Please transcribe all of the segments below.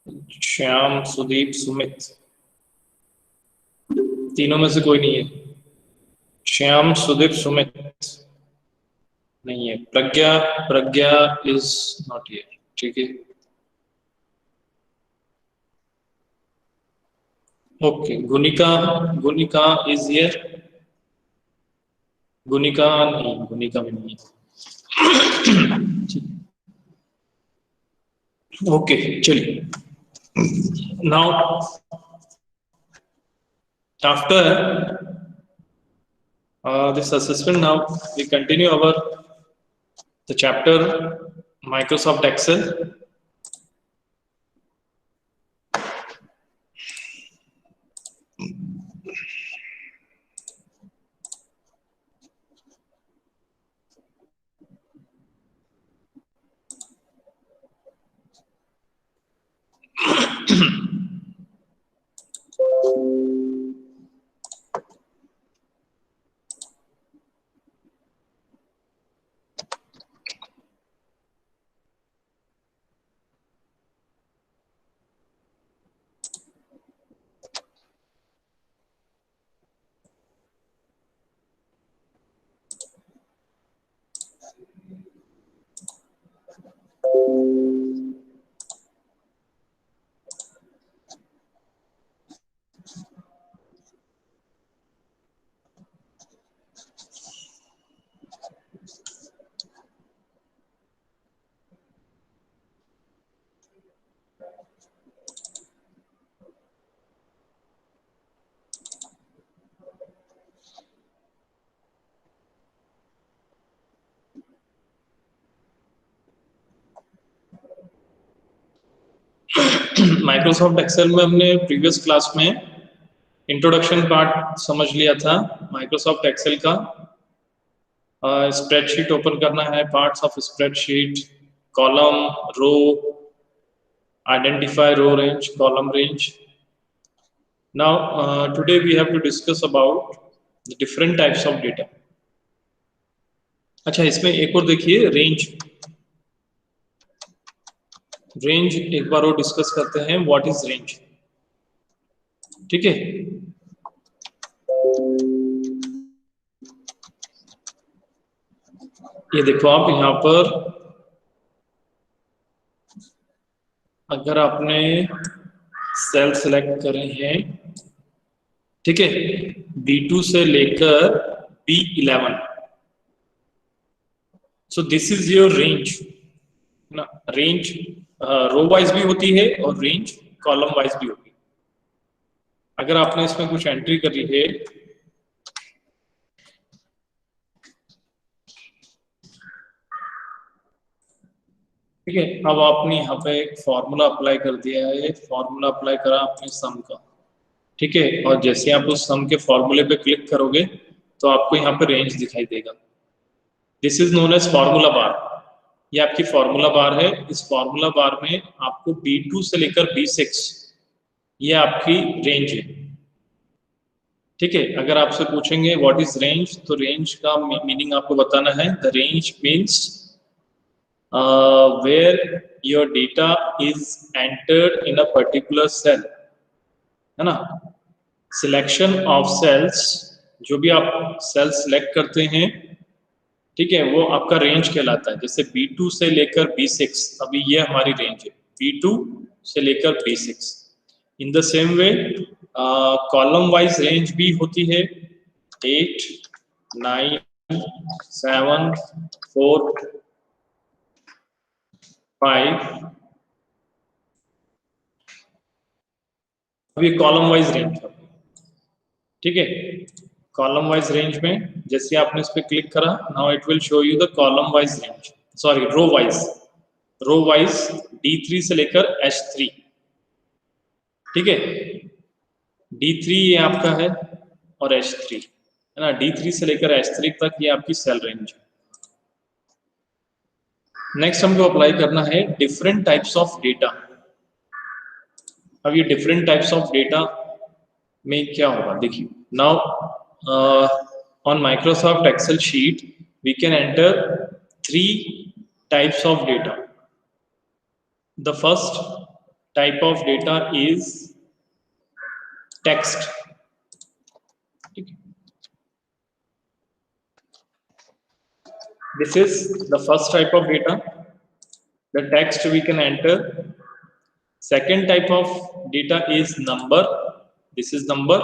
श्याम, सुदीप, सुमित, तीनों में से कोई नहीं है। श्याम, सुदीप, सुमित नहीं है। Pragya, Pragya is not here. ठीक है, okay. Gunika, Gunika is here. Gunika नहीं, गुनिका में नहीं है। ओके, चलिए। Now after this assessment, now we continue our the chapter Microsoft Excel. Microsoft Excel में हमने प्रीवियस क्लास में इंट्रोडक्शन पार्ट समझ लिया था माइक्रोसॉफ्ट एक्सेल का। स्प्रेडशीट ओपन करना है, parts of spreadsheet, column, row, identify row range, column range. Now today we have to discuss about the different types of data. अच्छा, इसमें एक और देखिए, रेंज। रेंज एक बार और डिस्कस करते हैं, व्हाट इज रेंज। ठीक है, ये देखो आप यहाँ पर, अगर आपने सेल सेलेक्ट करे हैं, ठीक है, B2 से लेकर B11, so this is your range ना। रेंज रो वाइज भी होती है और रेंज कॉलम वाइज भी होती है। अगर आपने इसमें कुछ एंट्री करी है, ठीक है, अब आपने यहाँ पे एक फॉर्मूला अप्लाई कर दिया है, फॉर्मूला अप्लाई करा आपने सम का, ठीक है, और जैसे आप उस सम के फॉर्मूले पे क्लिक करोगे तो आपको यहाँ पे रेंज दिखाई देगा। This is known as formula bar. ये आपकी फॉर्मूला बार है। इस फॉर्मूला बार में आपको B2 से लेकर B6 ये आपकी रेंज है। ठीक है, अगर आपसे पूछेंगे व्हाट इज रेंज, तो रेंज का मीनिंग आपको बताना है। The range means where your data is entered in a particular cell, है ना। सिलेक्शन ऑफ सेल्स, जो भी आप सेल सिलेक्ट करते हैं, ठीक है, वो आपका रेंज कहलाता है। जैसे B2 से लेकर B6, अभी ये हमारी रेंज है, B2 से लेकर B6। In the same way column wise range भी होती है, 8, 9, 7, 4, 5। अभी कॉलम वाइज रेंज है, ठीक है। कॉलम वाइज रेंज में जैसे आपने इस पे क्लिक करा, now it will show you the column wise range, sorry row wise. Row wise D3 से लेकर H3, ठीक है। D3 ये आपका है और H3, है ना। D3 से लेकर H3 तक ये आपकी सेल रेंज है। नेक्स्ट हमको अप्लाई करना है डिफरेंट टाइप्स ऑफ डेटा। अब ये डिफरेंट टाइप्स ऑफ डेटा में क्या होगा, देखिए। Now on Microsoft Excel sheet we can enter 3 types of data. The first type of data is text. This is the first type of data, the text we can enter. Second type of data is number, this is number,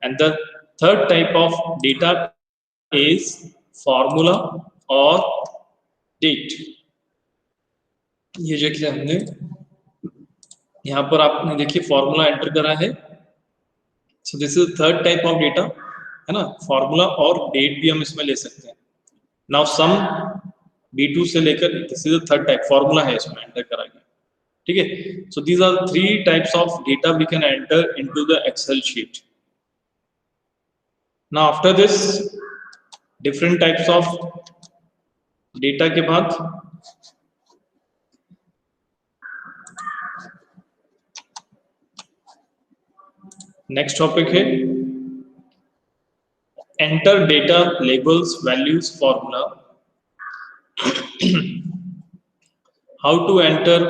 and the third type of data is formula or date. ये जो कि हमने यहाँ पर आपने देखिए formula enter करा है, so this is third type of data, है ना, फॉर्मूला और डेट भी हम इसमें ले सकते हैं। नाउ सम B2 से लेकर this is the third type, formula है इसमें एंटर करा गया, ठीक है। So these are three types of data we can enter into the Excel sheet. Now after this different types of data के बाद नेक्स्ट टॉपिक है enter data labels values formula. How to enter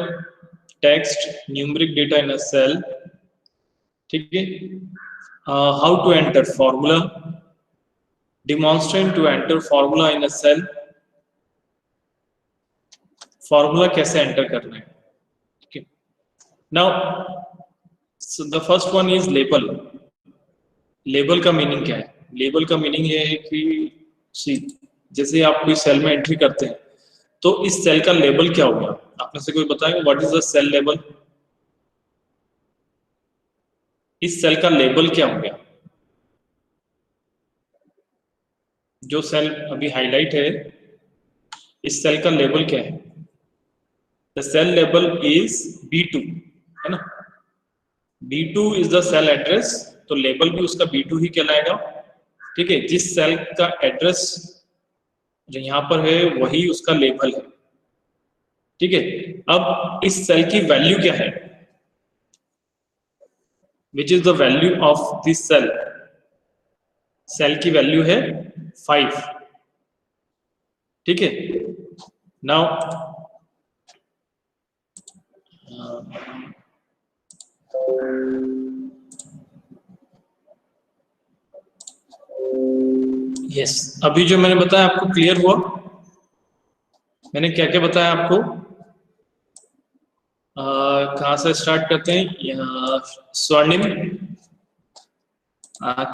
text numeric data in a cell, ठीक है। How to enter formula, demonstrate to enter formula in a cell, formula कैसे enter करना है, ठीक है। Now so the first one is label. Label का meaning क्या है? लेबल का मीनिंग ये है कि जैसे आप कोई सेल में एंट्री करते हैं तो इस सेल का लेबल क्या हो गया, आप में से कोई बताएगा what is the cell label? इस सेल का लेबल क्या हो गया? जो सेल अभी हाईलाइट है, इस सेल का लेबल क्या है? The cell label is B2, है ना। B2 is the cell address, तो लेबल भी उसका B2 ही कहलाएगा, ठीक है। जिस सेल का एड्रेस जो यहाँ पर है वही उसका लेबल है, ठीक है। अब इस सेल की वैल्यू क्या है? Which is the value of this cell? Cell की वैल्यू है 5, ठीक है। नाउ यस, अभी जो मैंने बताया आपको क्लियर हुआ? मैंने क्या क्या बताया आपको? कहाँ से स्टार्ट करते हैं? Swarnim,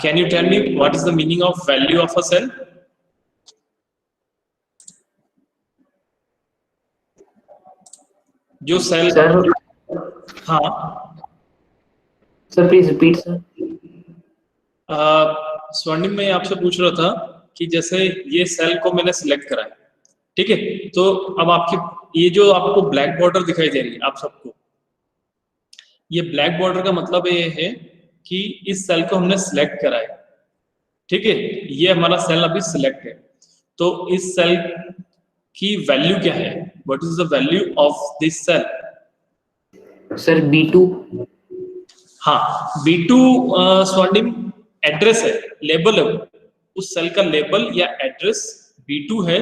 can you tell me what is the meaning of value of a cell? जो सेल, सर, हाँ sir please repeat sir. Swarnim, मैं आपसे पूछ रहा था कि जैसे ये सेल को मैंने सिलेक्ट करा है, ठीक है, तो अब आपकी ये जो आपको ब्लैक बॉर्डर दिखाई दे रही है आप सबको, ये ब्लैक बॉर्डर का मतलब ये है कि इस सेल को हमने सिलेक्ट करा है, ठीक है। ये हमारा सेल अभी सिलेक्ट है, तो इस सेल की वैल्यू क्या है? What is the value of this cell? Sir B2। हाँ, B2 स्वर्णिम एड्रेस है, लेबल है, उस सेल का लेबल या एड्रेस B2 है,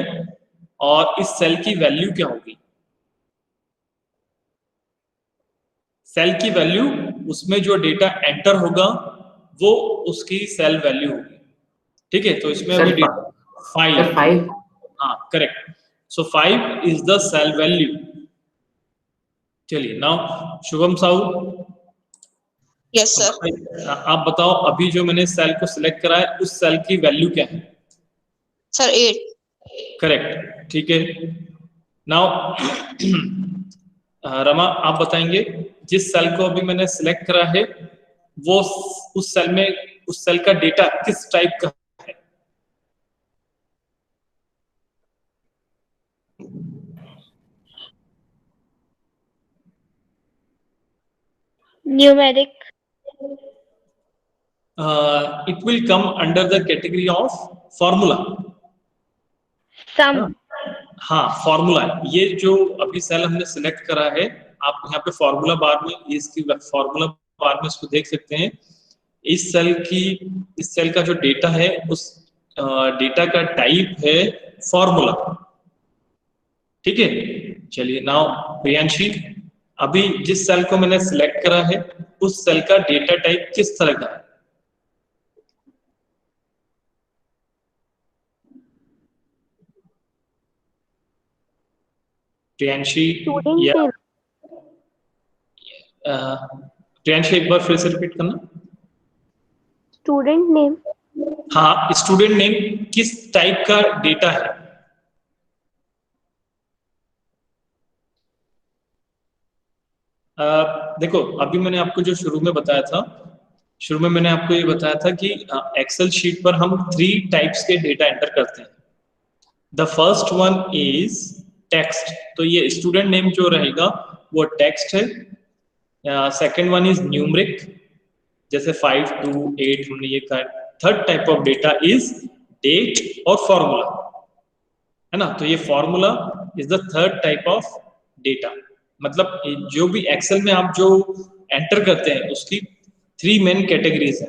और इस सेल की वैल्यू क्या होगी? सेल की वैल्यू, उसमें जो डेटा एंटर होगा वो उसकी सेल वैल्यू होगी, ठीक है। तो इसमें अभी 5, हाँ correct, so 5 is the cell value. चलिए now Shubham Sahu, yes sir. आप बताओ अभी जो मैंने सेल को सिलेक्ट करा है उस सेल की वैल्यू क्या है? सर 8, करेक्ट, ठीक है। नाउ रमा, आप बताएंगे जिस सेल को अभी मैंने सिलेक्ट करा है वो उस सेल में, उस सेल का डेटा किस टाइप का है? Numeric. It will come under the category of formula. सम। हाँ, फॉर्मूला। ये जो अभी सेल हमने सिलेक्ट करा है, आप यहाँ पे फॉर्मूला बार में, इसकी फॉर्मूला बार में इसको देख सकते हैं। इस सेल का जो डेटा है उस डेटा का टाइप है फॉर्मूला, ठीक है। चलिए नाउ प्रियांशी, अभी जिस सेल को मैंने सिलेक्ट करा है उस सेल का डेटा टाइप किस तरह का है? प्रियांशी स्टूडेंट या नेम। प्रियांशी एक बार फिर से रिपीट करना। Student name. हाँ, स्टूडेंट नेम किस टाइप का डेटा है? देखो अभी मैंने आपको जो शुरू में बताया था, शुरू में मैंने आपको ये बताया था कि एक्सेल शीट पर हम 3 टाइप्स के डेटा एंटर करते हैं। The first one is text, तो ये स्टूडेंट नेम जो रहेगा वो टेक्स्ट है। सेकेंड वन इज न्यूमरिक, जैसे 5 2 8 हमने ये कर। Third type of data is date और फॉर्मूला, है ना। तो ये formula is the third type of data. मतलब जो भी एक्सेल में आप जो एंटर करते हैं उसकी 3 मेन कैटेगरीज है,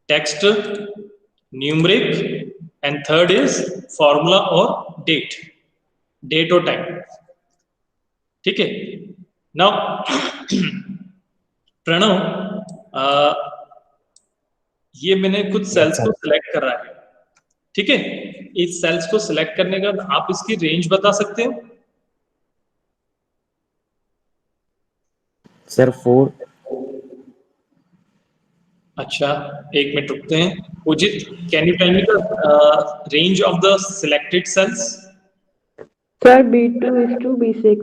text, numeric and third is formula और डेट, डेट और टाइम। ठीक है। नाउ प्रणव, ये मैंने कुछ सेल्स को सिलेक्ट कर रहा है, ठीक है। इस सेल्स को सिलेक्ट करने के बाद आप इसकी रेंज बता सकते हो? सर 4। अच्छा, एक मिनट रुकते हैं। Ujit, can you tell me the range of the selected cells? Sir B2 is to B6।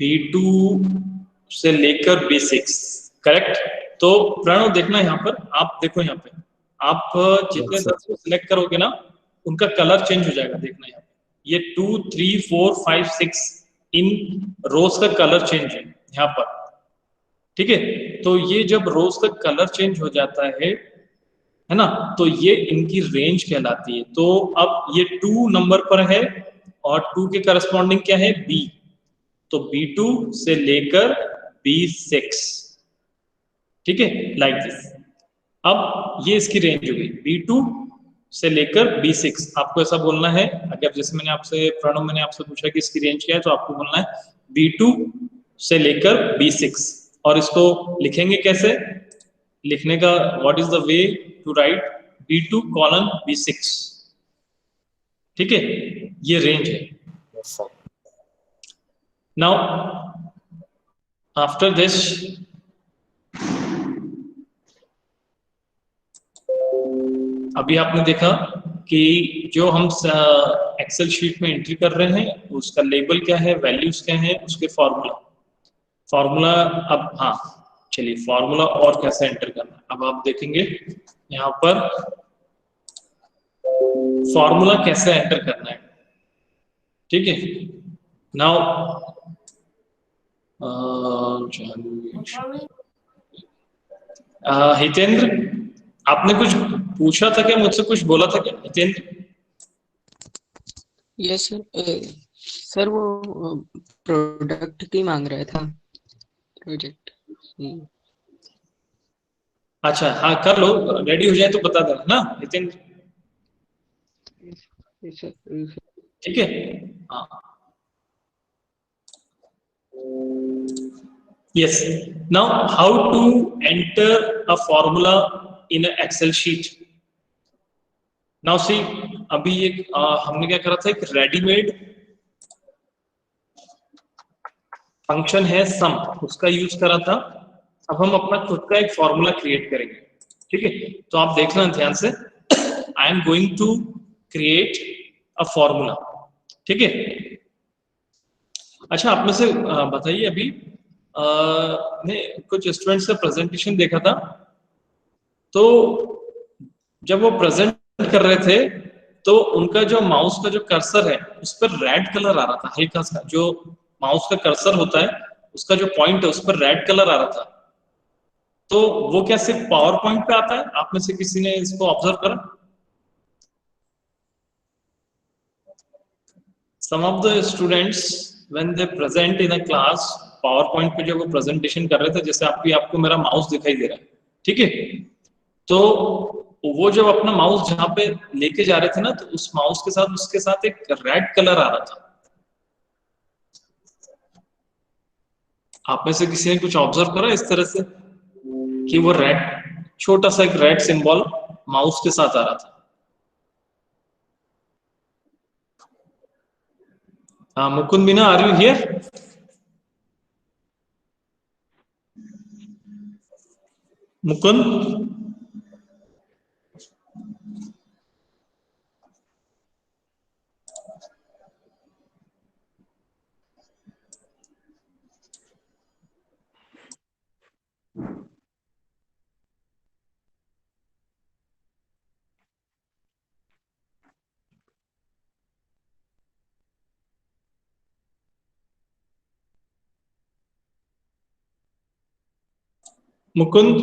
B2 से लेकर B6, करेक्ट। तो प्रणव देखना यहाँ पर, आप देखो यहाँ पे, आप जितने सेल्स को सिलेक्ट करोगे ना उनका कलर चेंज हो जाएगा। देखना यहाँ पे, ये 2 3 4 5 6 इन रोज का कलर चेंज है यहाँ पर, ठीक है। तो ये जब रोज का कलर चेंज हो जाता है ना, तो ये इनकी रेंज कहलाती है। तो अब ये 2 नंबर पर है और 2 के करस्पॉन्डिंग क्या है? B। तो B2 से लेकर B6, ठीक है, लाइक दिस। अब ये इसकी रेंज हो गई, B2 से लेकर B6। आपको ऐसा बोलना है, अगर जैसे मैंने आपसे प्रणव मैंने आपसे पूछा कि इसकी रेंज क्या है, तो आपको बोलना है B2 से लेकर B6। और इसको लिखेंगे कैसे? लिखने का what is the way to write B2 colon B6, ठीक है। ये रेंज है। नाउ आफ्टर दिस, अभी आपने देखा कि जो हम एक्सेल शीट में एंट्री कर रहे हैं उसका लेबल क्या है, वैल्यूज क्या है, उसके फॉर्मूला। अब हाँ चलिए, फॉर्मूला और कैसे एंटर करना है अब आप देखेंगे यहाँ पर। फॉर्मूला कैसे एंटर करना है, ठीक है। नाउ हितेंद्र, आपने कुछ पूछा था क्या मुझसे, कुछ बोला था क्या हितेंद्र? Yes sir. सर वो प्रोडक्ट की मांग रहा था, प्रोजेक्ट। अच्छा हाँ, कर लो, रेडी हो जाए तो बता देना ना हितेंद्र, ठीक है। हाँ yes, now how to enter a formula in an Excel sheet? Now see, अभी एक हमने क्या करा था, एक रेडीमेड फंक्शन है सम, उसका यूज करा था। अब हम अपना खुद का एक फॉर्मूला क्रिएट करेंगे, ठीक है। तो आप देखना ध्यान से, I am going to create a formula, ठीक है। अच्छा, आप में से बताइए, अभी मैं कुछ स्टूडेंट्स का प्रेजेंटेशन देखा था, तो जब वो प्रेजेंट कर रहे थे तो उनका जो माउस का जो कर्सर है उस पर रेड कलर आ रहा था, हल्का सा। जो माउस का कर्सर होता है उसका जो पॉइंट है उस पर रेड कलर आ रहा था। तो वो क्या सिर्फ पावर पॉइंट पे आता है? आप में से किसी ने इसको ऑब्जर्व करा? Some of the students when they present in a class, power point पे जब वो प्रेजेंटेशन कर रहे थे, जैसे आपको मेरा माउस दिखाई दे रहा है, ठीक है। तो वो जब अपना माउस जहां पे लेके जा रहे थे ना, तो उस माउस के साथ उसके साथ एक रेड कलर आ रहा था। आप में से किसी ने कुछ ऑब्जर्व करा इस तरह से कि वो रेड, छोटा सा एक रेड सिंबल माउस के साथ आ रहा था? हाँ, Mukund Meena, are you here? Mukund, Mukund,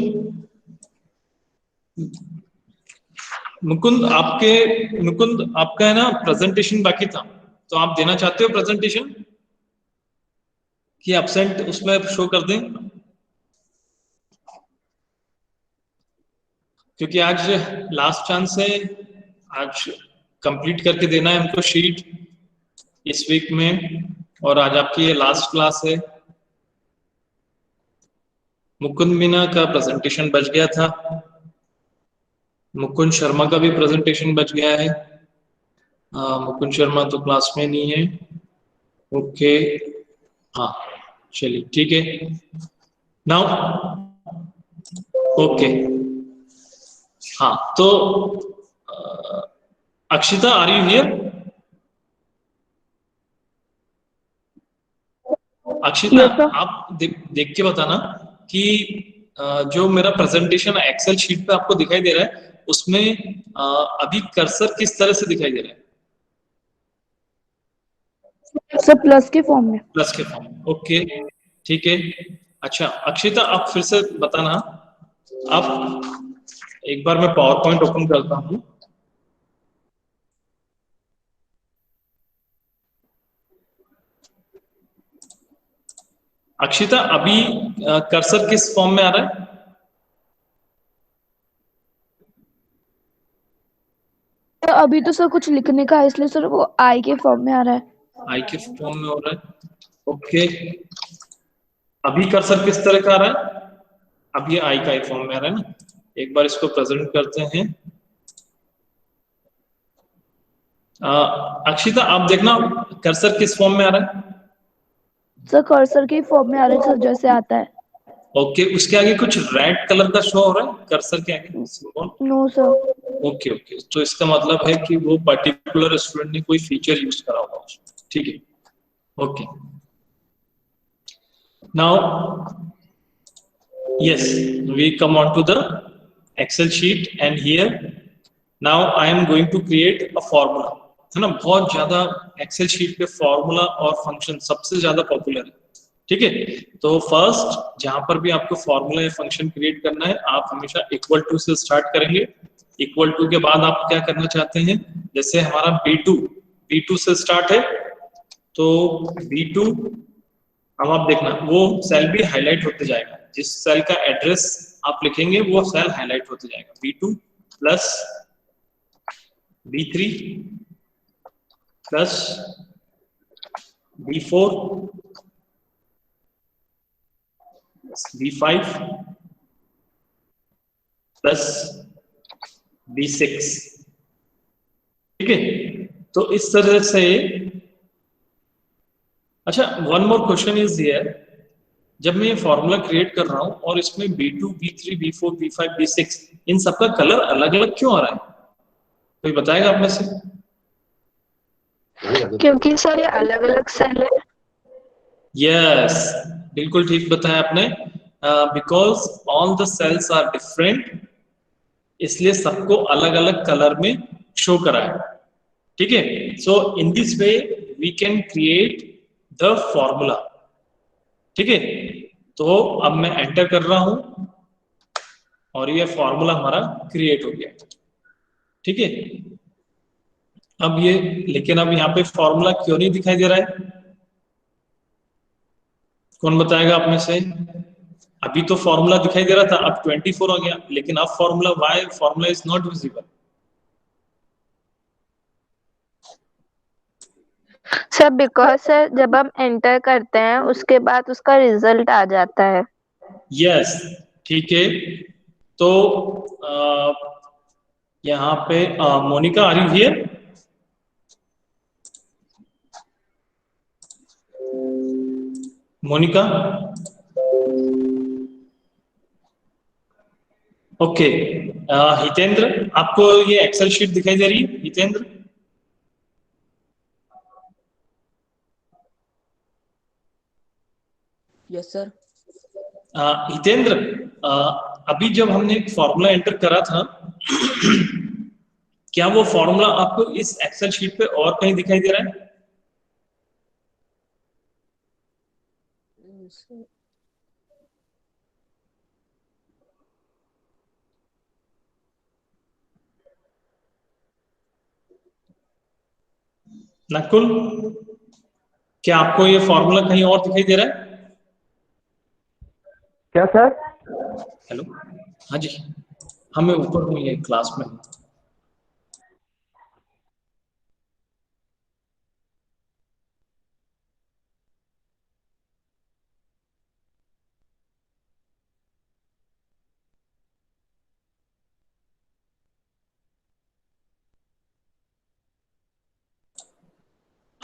Mukund आपका है ना प्रेजेंटेशन बाकी था, तो आप देना चाहते हो प्रेजेंटेशन कि एब्सेंट उसमें शो कर दें? क्योंकि आज लास्ट चांस है, आज कंप्लीट करके देना है हमको शीट इस वीक में, और आज आपकी ये लास्ट क्लास है। मुकुंद मीना का प्रेजेंटेशन बच गया था, मुकुंद शर्मा का भी प्रेजेंटेशन बच गया है। मुकुंद शर्मा तो क्लास में नहीं है। ओके, हाँ चलिए ठीक है। नाउ ओके, हाँ तो Akshita, are you here? Akshita, Yes, sir. आप देख के बताना कि जो मेरा प्रेजेंटेशन एक्सेल शीट पे आपको दिखाई दे रहा है उसमें अभी कर्सर किस तरह से दिखाई दे रहा है? सर प्लस के फॉर्म में। प्लस के फॉर्म में, ओके ठीक है। अच्छा अक्षिता, आप फिर से बताना। आप एक बार मैं पावर पॉइंट ओपन करता हूं। अक्षिता, अभी कर्सर किस फॉर्म में आ रहा है? अभी तो सर कुछ लिखने का है, इसलिए सर वो आई के फॉर्म में आ रहा है। आई के फॉर्म में हो रहा है, ओके। अभी कर्सर किस तरह का आ रहा है? अब ये आई का फॉर्म में आ रहा है ना। एक बार इसको प्रेजेंट करते हैं। अक्षिता, आप देखना कर्सर किस फॉर्म में आ रहा है? सर कर्सर के फॉर्म में आ रहा है सर, जैसे आता है। ओके, उसके आगे कुछ रेड कलर का शो हो रहा है कर्सर के आगे symbol? No sir. Okay okay, तो इसका मतलब है कि वो पर्टिकुलर स्टूडेंट ने कोई फीचर यूज करा होगा उसमें, ठीक है। Okay, now yes, we come on to the Excel sheet and here now I am going to create a formula, है ना। बहुत ज्यादा एक्सेल शीट पे फॉर्मूला और फंक्शन सबसे ज्यादा पॉपुलर है, ठीक है। तो फर्स्ट जहां पर भी आपको फॉर्मूला या फंक्शन क्रिएट करना है, आप हमेशा इक्वल टू से स्टार्ट करेंगे। इक्वल टू के बाद आप क्या करना चाहते हैं, जैसे हमारा B2 से स्टार्ट है, तो B2, अब आप देखना वो सेल भी हाईलाइट होते जाएगा। जिस सेल का एड्रेस आप लिखेंगे वो सेल हाईलाइट होते जाएगा। B2 plus B3 plus B4 B5 plus B6, ठीक है। तो इस तरह से। अच्छा, one more question is here, जब मैं ये फॉर्मूला क्रिएट कर रहा हूं और इसमें B2 B3 B4 B5 B6 इन सबका कलर अलग अलग क्यों आ रहा है? कोई बताएगा आप में से? क्योंकि सर ये अलग अलग सेल है। यस, बिल्कुल ठीक बताया आपने। Because all the cells are different, इसलिए सबको अलग अलग कलर में शो करा है, ठीक है। So in this way we can create the formula, ठीक है। तो अब मैं एंटर कर रहा हूं और ये फॉर्मूला हमारा क्रिएट हो गया, ठीक है। अब ये, लेकिन अब यहाँ पे फॉर्मूला क्यों नहीं दिखाई दे रहा है? कौन बताएगा आप में से? अभी तो फॉर्मूला दिखाई दे रहा था, अब 24 हो गया, लेकिन अब formula, why formula is not visible? Sir because sir जब हम एंटर करते हैं उसके बाद उसका रिजल्ट आ जाता है। यस, ठीक है। तो यहाँ पे Monika, are you here? Monika, okay. Hitendra, आपको ये एक्सेल शीट दिखाई दे रही है हितेंद्र? Yes sir. हितेंद्र, अभी जब हमने एक फॉर्मूला एंटर करा था, क्या वो फॉर्मूला आपको इस एक्सेल शीट पे और कहीं दिखाई दे रहा है? नकुल, क्या आपको ये फॉर्मूला कहीं और दिखाई दे रहा है? क्या सर? हेलो, हाँ जी, हमें ऊपर हूँ, ये क्लास में हूँ।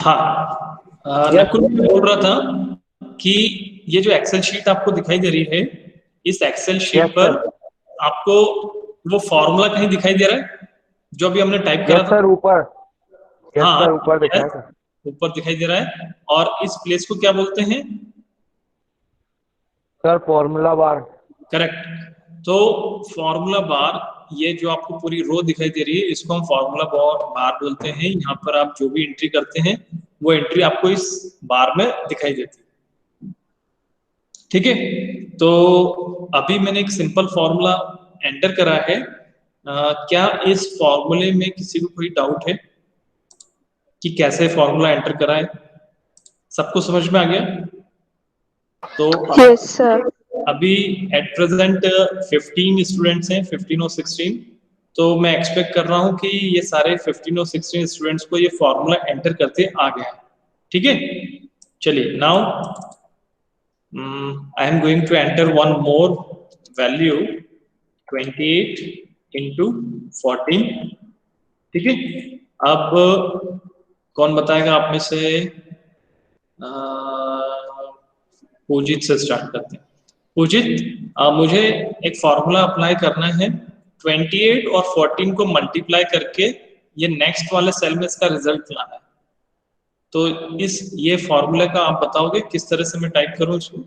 हाँ, नकुल मैं बोल रहा था कि ये जो एक्सेल शीट आपको दिखाई दे रही है, इस एक्सेल शीट यस पर सर। आपको वो फॉर्मूला कहीं दिखाई दे रहा है जो अभी हमने टाइप करा यस था? सर, ऊपर। यस हाँ, सर, ऊपर दिखाया था। ऊपर दिखाई दे रहा है। और इस प्लेस को क्या बोलते हैं? Sir formula bar. करेक्ट। तो फॉर्मूला बार, ये जो आपको पूरी रो दिखाई दे रही है, इसको हम फॉर्मूला बार बोलते हैं। यहाँ पर आप जो भी एंट्री करते हैं वो एंट्री आपको इस बार में दिखाई देती है, ठीक है। तो अभी मैंने एक सिंपल फॉर्मूला एंटर करा है। क्या इस फॉर्मूले में किसी को कोई डाउट है कि कैसे फॉर्मूला एंटर करा है? सबको समझ में आ गया? तो यस सर। अभी एट प्रेजेंट 15 स्टूडेंट्स हैं, 15 और 16। तो मैं एक्सपेक्ट कर रहा हूं कि ये सारे 15 और 16 स्टूडेंट्स को ये फॉर्मूला एंटर करते आ गया, ठीक है। चलिए, now I am going to enter one more value, 28 into 14, ठीक है। अब कौन बताएगा आप में से? पूजित से स्टार्ट करते हैं। पूजित, मुझे एक फॉर्मूला अप्लाई करना है, 28 और 14 को मल्टीप्लाई करके ये नेक्स्ट वाले सेल में इसका रिजल्ट लाना है। तो ये फॉर्मूला का आप बताओगे किस तरह से मैं टाइप करूं इसको?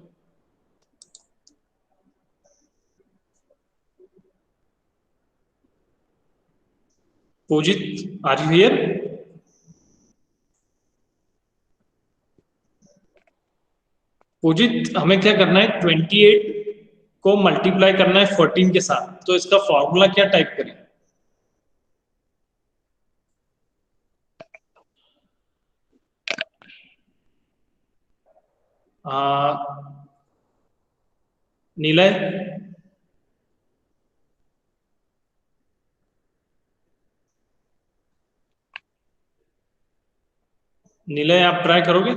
पूजित, आर यू हियर? पूजित, हमें क्या करना है, 28 को मल्टीप्लाई करना है 14 के साथ, तो इसका फॉर्मूला क्या टाइप करें? नीलय, नीलय आप ट्राई करोगे?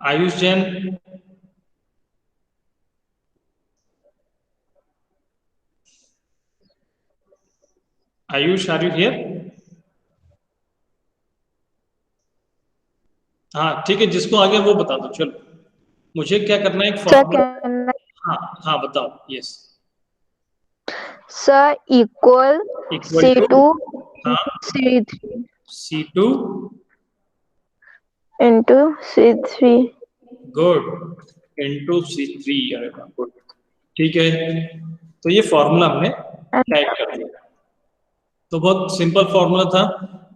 Ayush Jain, Ayush, are you here? हाँ ठीक है, जिसको आ गया वो बता दो। चलो, मुझे क्या करना है, एक सर फॉर्मूला। हाँ हाँ, बताओ। Yes sir equal equal C2 to, हाँ, C3 C2 into C3। Good into C3। अरे गुड, ठीक है। तो ये फॉर्मूला हमने टाइप कर दिया। तो बहुत सिंपल फॉर्मूला था।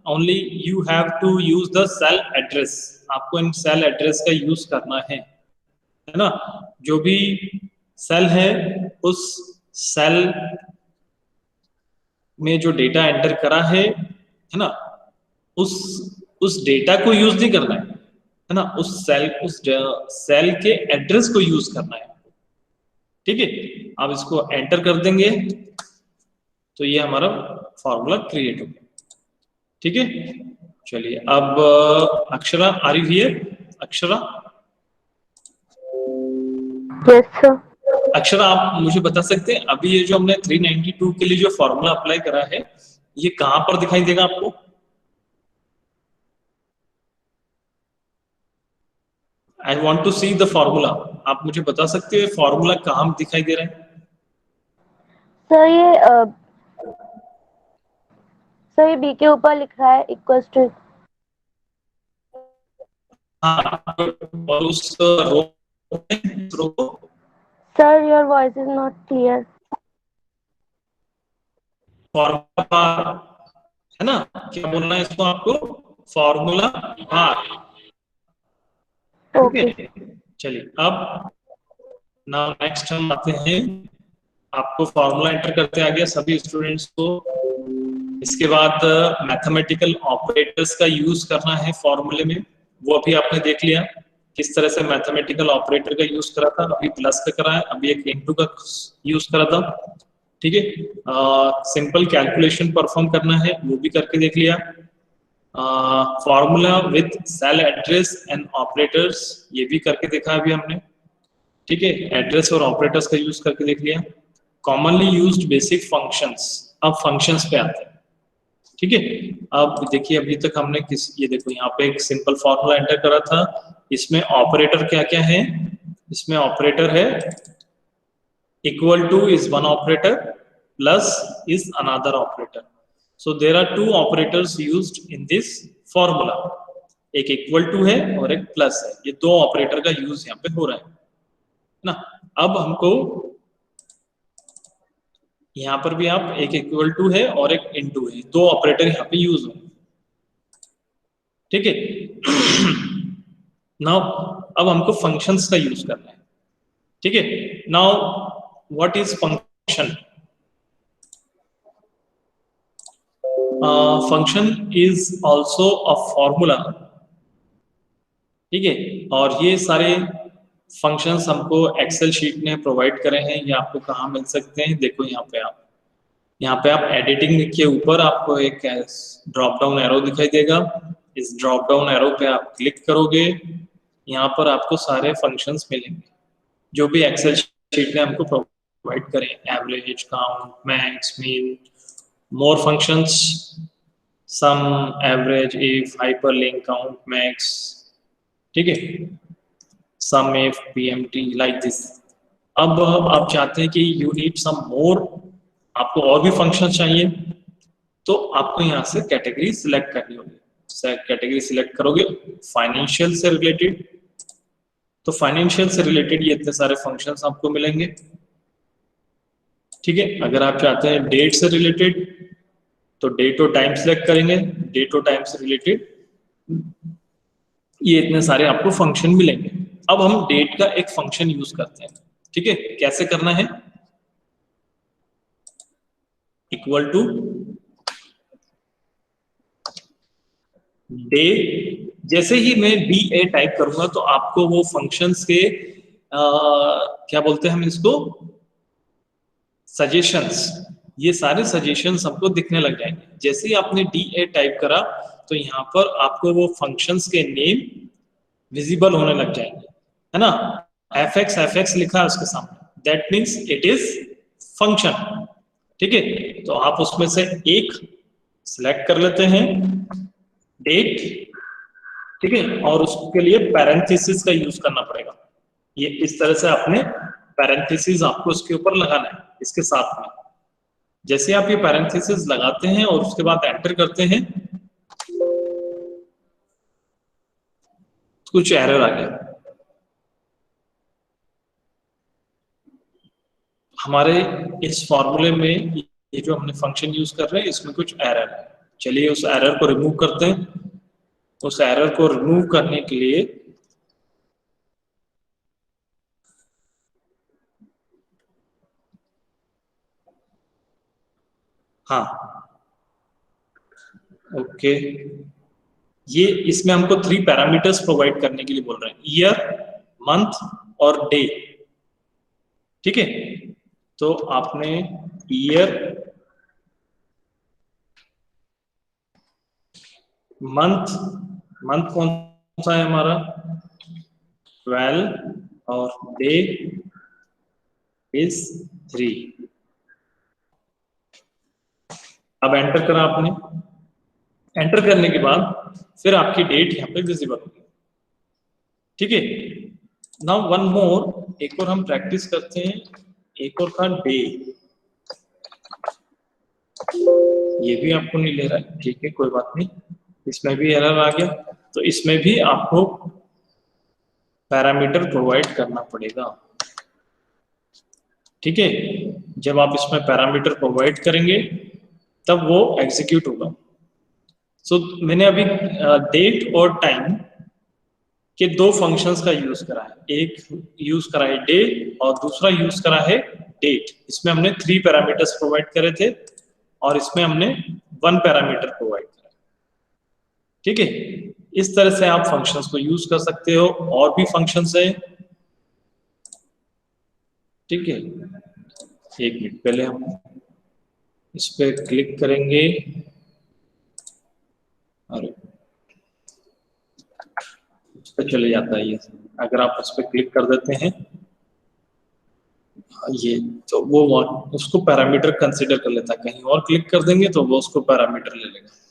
Only you have to use the cell address. आपको इन सेल एड्रेस का यूज करना है ना। जो भी सेल है, उस सेल में जो डेटा एंटर करा है ना, उस डेटा को यूज नहीं करना है ना, उस सेल के एड्रेस को यूज करना है, ठीक है। आप इसको एंटर कर देंगे तो ये हमारा फॉर्मूला क्रिएट हो गया। ठीक है, चलिए अब Akshara are you here? Akshara, yes sir. Akshara आप मुझे बता सकते हैं अभी ये जो हमने 392 के लिए जो फॉर्मूला अप्लाई करा है ये कहां पर दिखाई देगा आपको? I want to see the formula. आप मुझे बता सकते हो फॉर्मूला कहां दिखाई दे रहा है? सर ये बी के ऊपर लिख रहा है इक्वल्स टू। हाँ, और उस रो को sir your voice is not clear. Formula bar है ना, क्या बोलना है इसको आपको? Formula bar. ओके। चलिए अब नाउ नेक्स्ट हम आते हैं, आपको फॉर्मूला एंटर करते आ गया सभी स्टूडेंट्स को। इसके बाद मैथमेटिकल ऑपरेटर्स का यूज करना है फॉर्मूले में, वो अभी आपने देख लिया किस तरह से मैथमेटिकल ऑपरेटर का यूज करा था, अभी प्लस का करा है, अभी एक इनटू का यूज करा था। ठीक है, सिंपल कैलकुलेशन परफॉर्म करना है वो भी करके देख लिया। Formula with cell address and operators ये भी करके देखा अभी हमने। ठीक है, एड्रेस और ऑपरेटर्स का यूज करके देख लिया। कॉमनली यूज्ड बेसिक फंक्शंस, अब फंक्शंस पे आते हैं। ठीक है, अब देखिए अभी तक हमने ये देखो यहाँ पे एक सिंपल फॉर्मूला एंटर करा था, इसमें ऑपरेटर क्या क्या है? इसमें ऑपरेटर है equal to is one operator, plus is another operator. So there are two operators used in this formula, एक इक्वल टू है और एक प्लस है, ये दो ऑपरेटर का यूज यहाँ पे हो रहा है ना। अब हमको यहाँ पर भी आप एक इक्वल टू है और एक इनटू है, दो ऑपरेटर यहाँ पे यूज हो। ठीक है, नाउ अब हमको फंक्शंस का यूज करना है। ठीक है, now what is function? Function is also a formula. ठीक है, और ये सारे फंक्शंस हमको एक्सेल शीट ने प्रोवाइड करे हैं, ये आपको कहाँ मिल सकते हैं? देखो यहाँ पे आप एडिटिंग के ऊपर आपको एक ड्रॉप डाउन एरो दिखाई देगा, इस ड्रॉप डाउन एरो पे आप क्लिक करोगे, यहाँ पर आपको सारे फंक्शंस मिलेंगे जो भी एक्सेल शीट ने हमको प्रोवाइड करें, average, count, max, mean, more functions, sum, average, if, hyperlink, count, max. ठीक है, sum, if, PMT, like this. अब आप चाहते हैं कि यू नीड सम मोर, आपको और भी फंक्शन चाहिए, तो आपको यहाँ से कैटेगरी सिलेक्ट करनी होगी। कैटेगरी सिलेक्ट करोगे फाइनेंशियल से रिलेटेड, तो फाइनेंशियल से रिलेटेड ये इतने सारे फंक्शंस आपको मिलेंगे। ठीक है, अगर आप चाहते हैं डेट से रिलेटेड तो डेट और टाइम सिलेक्ट करेंगे, डेट और टाइम से रिलेटेड ये इतने सारे आपको फंक्शन मिलेंगे। अब हम डेट का एक फंक्शन यूज करते हैं। ठीक है, कैसे करना है? इक्वल टू डे, जैसे ही मैं BA टाइप करूंगा तो आपको वो फंक्शंस के क्या बोलते हैं हम इसको, सजेशंस, ये सारे सजेशंस हमको दिखने लग जाएंगे। जैसे ही आपने DA टाइप करा तो यहाँ पर आपको वो फंक्शंस के नेम विजिबल होने लग जाएंगे, है ना। fx लिखा है उसके सामने, that means it is function. ठीक है, तो आप उसमें से एक सिलेक्ट कर लेते हैं, डेट। ठीक है, और उसके लिए पैरेंथेसिस का यूज करना पड़ेगा। ये इस तरह से आपने पैरेंथेसिस आपको इसके ऊपर लगाना है इसके साथ में। जैसे आप ये पैरेंथेसिस लगाते हैं और उसके बाद एंटर करते हैं, कुछ एरर आ गया हमारे इस फॉर्मूले में, ये जो हमने फंक्शन यूज कर रहे हैं इसमें कुछ एरर है। चलिए उस एरर को रिमूव करते हैं। उस एरर को रिमूव करने के लिए हाँ, ओके, ये इसमें हमको 3 पैरामीटर्स प्रोवाइड करने के लिए बोल रहे हैं, ईयर, मंथ और डे। ठीक है, तो आपने ईयर मंथ मंथ कौन सा है हमारा 12 और डे इज 3। अब एंटर करा आपने, एंटर करने के बाद फिर आपकी डेट यहाँ पे विजिबल होगी। ठीक है, नाउ वन मोर, एक और हम प्रैक्टिस करते हैं, एक और था डे, ये भी आपको नहीं ले रहा है, ठीक है कोई बात नहीं, इसमें भी एरर आ गया, तो इसमें भी आपको पैरामीटर प्रोवाइड करना पड़ेगा। ठीक है, जब आप इसमें पैरामीटर प्रोवाइड करेंगे तब वो एग्जीक्यूट होगा। सो मैंने अभी डेट और टाइम के दो फंक्शंस का यूज करा है, एक यूज करा है डे और दूसरा यूज करा है डेट। इसमें हमने 3 पैरामीटर्स प्रोवाइड करे थे और इसमें हमने 1 पैरामीटर प्रोवाइड करा। ठीक है, इस तरह से आप फंक्शंस को यूज कर सकते हो, और भी फंक्शंस है। ठीक है, एक मिनट पहले हम इस पे क्लिक करेंगे, अरे उस पर चले जाता है ये, अगर आप उस पर क्लिक कर देते हैं ये, तो वो उसको पैरामीटर कंसीडर कर लेता है, कहीं और क्लिक कर देंगे तो वो उसको पैरामीटर ले लेगा।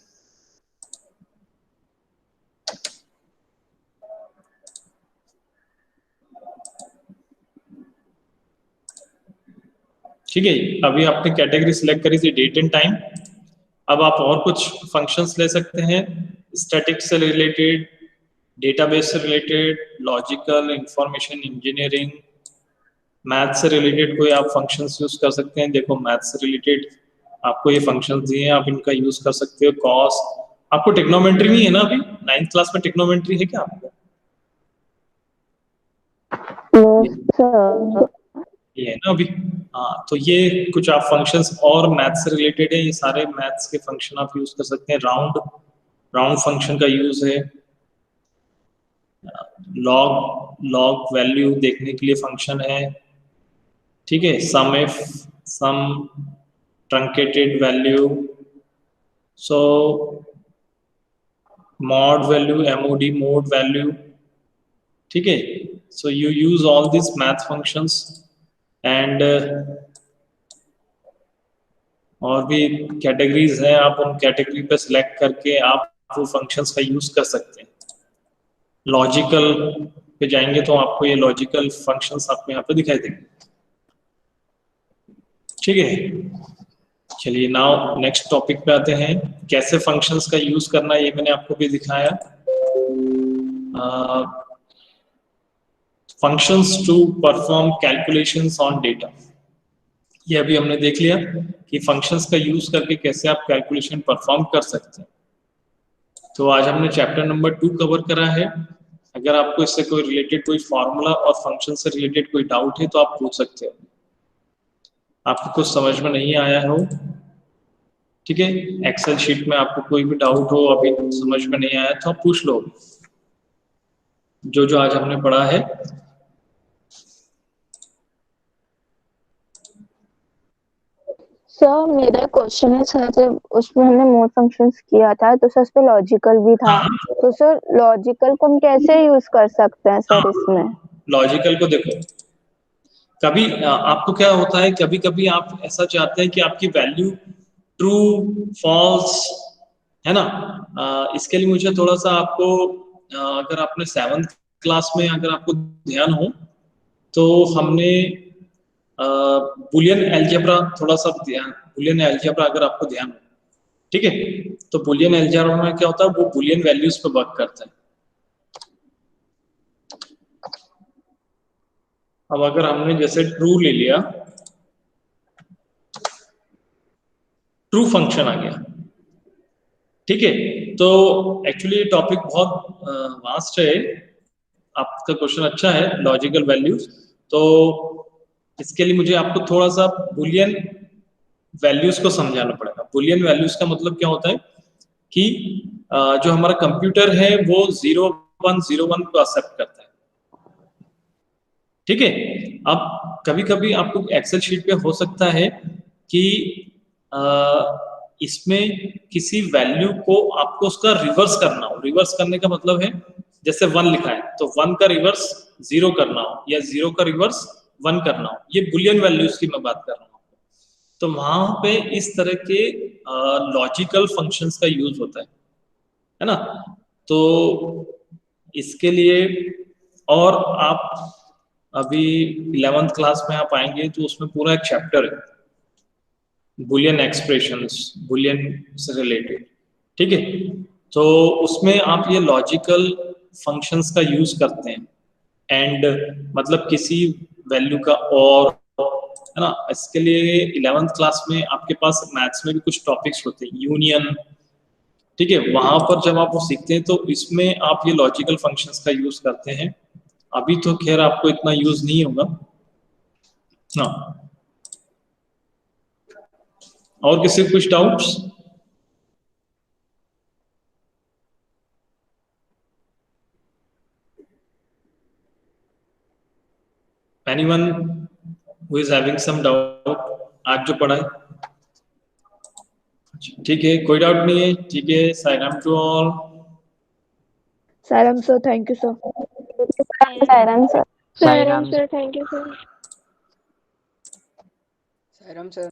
ठीक है, अभी आपने कैटेगरी सिलेक्ट करी थी डेट एंड टाइम। अब आप और कुछ फंक्शंस ले सकते हैं, स्टैटिक से रिलेटेड, डेटाबेस से related, logical, information engineering, math से रिलेटेड कोई आप फंक्शंस यूज कर सकते हैं। देखो मैथ से रिलेटेड आपको ये फंक्शंस दिए हैं, आप इनका यूज कर सकते हो। कॉस, आपको टेक्नोमेट्री नहीं है ना अभी, 9th क्लास में टेक्नोमेट्री है क्या आपको? ये है ना अभी, हाँ, तो ये कुछ आप फंक्शंस और मैथ से रिलेटेड है, ये सारे मैथ्स के फंक्शन आप यूज कर सकते हैं। राउंड फंक्शन का यूज है, लॉग वैल्यू देखने के लिए फंक्शन है। ठीक है, सम ट्रंकेटेड वैल्यू, सो मॉड वैल्यू, मोड वैल्यू। ठीक है, so you use all this math functions and और भी कैटेगरीज हैं, आप उन कैटेगरी पे सिलेक्ट करके आप वो फंक्शंस का यूज कर सकते हैं। लॉजिकल पे जाएंगे तो आपको ये लॉजिकल फंक्शंस आपको यहाँ पे दिखाई देंगे। ठीक है, चलिए नाउ नेक्स्ट टॉपिक पे आते हैं, कैसे फंक्शंस का यूज करना, ये मैंने आपको भी दिखाया। Functions to perform calculations on data, ये अभी हमने देख लिया कि फंक्शंस का यूज करके कैसे आप कैलकुलेशन परफॉर्म कर सकते हैं। तो आज हमने चैप्टर नंबर 2 कवर करा है। अगर आपको इससे कोई रिलेटेड कोई फॉर्मूला और फंक्शन से रिलेटेड कोई डाउट है तो आप पूछ सकते हो, आपको कुछ समझ में नहीं आया हो। ठीक है, एक्सेल शीट में आपको कोई भी डाउट हो, अभी समझ में नहीं आया तो आप पूछ लो, जो आज हमने पढ़ा है। सर मेरा क्वेश्चन है सर, जब उसमें हमने मोड फंक्शंस किया था तो सर उस पे लॉजिकल भी था, तो सर लॉजिकल को हम कैसे यूज कर सकते हैं सर इसमें? लॉजिकल को देखो, कभी आपको क्या होता है, कभी कभी आप ऐसा चाहते हैं कि आपकी वैल्यू ट्रू फॉल्स है ना, इसके लिए मुझे थोड़ा सा आपको अगर आपने 7th क्लास में अगर आपको ध्यान हो तो हमने बुलियन अलजेब्रा थोड़ा सा बुलियन अलजेब्रा अगर आपको ध्यान हो, ठीक है, तो बुलियन अलजेब्रा में क्या होता है, वो बुलियन वैल्यूज पे वर्क करता है। अब अगर हमने जैसे ट्रू ले लिया, ट्रू फंक्शन आ गया, ठीक है, तो एक्चुअली ये टॉपिक बहुत वास्ट है, आपका क्वेश्चन अच्छा है, लॉजिकल वैल्यूज। तो इसके लिए मुझे आपको थोड़ा सा बुलियन वैल्यूज को समझाना पड़ेगा। बुलियन वैल्यूज का मतलब क्या होता है कि जो हमारा कंप्यूटर है वो 0101 को एक्सेप्ट करता है। ठीक है, अब कभी कभी आपको एक्सेल शीट पे हो सकता है कि इसमें किसी वैल्यू को आपको उसका रिवर्स करना हो, रिवर्स करने का मतलब है जैसे 1 लिखा है तो 1 का रिवर्स 0 करना हो या 0 का रिवर्स 1 करना हो, ये बुलियन वैल्यूज की मैं बात कर रहा हूँ। तो वहां पे इस तरह के लॉजिकल फंक्शंस का यूज होता है ना। तो इसके लिए और आप अभी 11th क्लास में आप आएंगे तो उसमें पूरा एक चैप्टर है बुलियन एक्सप्रेशंस, बुलियन से रिलेटेड, ठीक है। तो उसमें आप ये लॉजिकल फंक्शंस का यूज करते हैं एंड मतलब किसी वैल्यू का और, है ना। इसके लिए 11th क्लास में आपके पास मैथ्स में भी कुछ टॉपिक्स होते हैं, यूनियन, ठीक है। वहां पर जब आप वो सीखते हैं तो इसमें आप ये लॉजिकल फंक्शंस का यूज करते हैं। अभी तो खैर आपको इतना यूज नहीं होगा ना। और किसी कुछ doubts? Anyone who is having some doubt आज जो पढ़ा है? ठीक है, कोई डाउट नहीं है, ठीक है। Sairam to all. Sairam sir, thank you sir. Sairam sir. Sairam sir, thank you sir. Sairam sir.